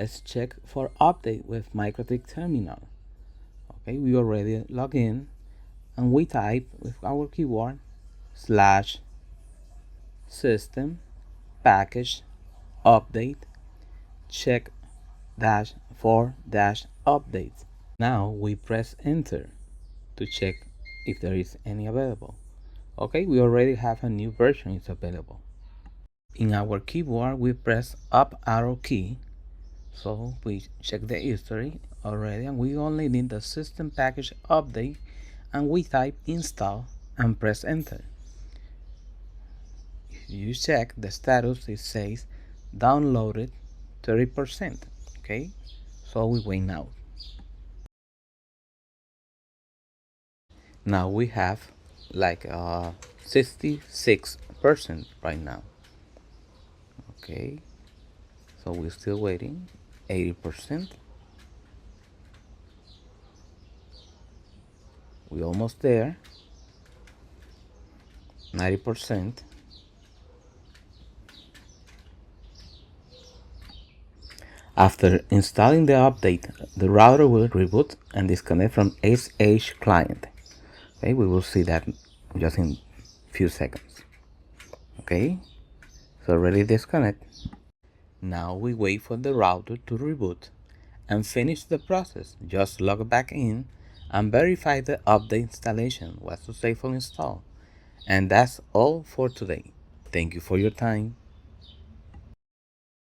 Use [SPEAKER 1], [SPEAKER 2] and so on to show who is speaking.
[SPEAKER 1] Let's check for update with Mikrotik terminal. Okay, we already log in and we type with our keyboard /system package update check dash for dash update. Now we press enter to check if there is any available. Okay, we already have a new version is available. In our keyboard we press up arrow key, so we check the history already and we only need the system package update and we type install and press enter. If you check the status, it says downloaded 30%. Okay, so we wait now. Now we have like 66% right now. Okay, so we're still waiting. 80%. We're almost there. 90%. After installing the update, the router will reboot and disconnect from SSH client. Okay, we will see that just in few seconds. Okay, so already disconnect. Now we wait for the router to reboot and finish the process. Just log back in and verify the update installation was successfully installed. And that's all for today. Thank you for your time.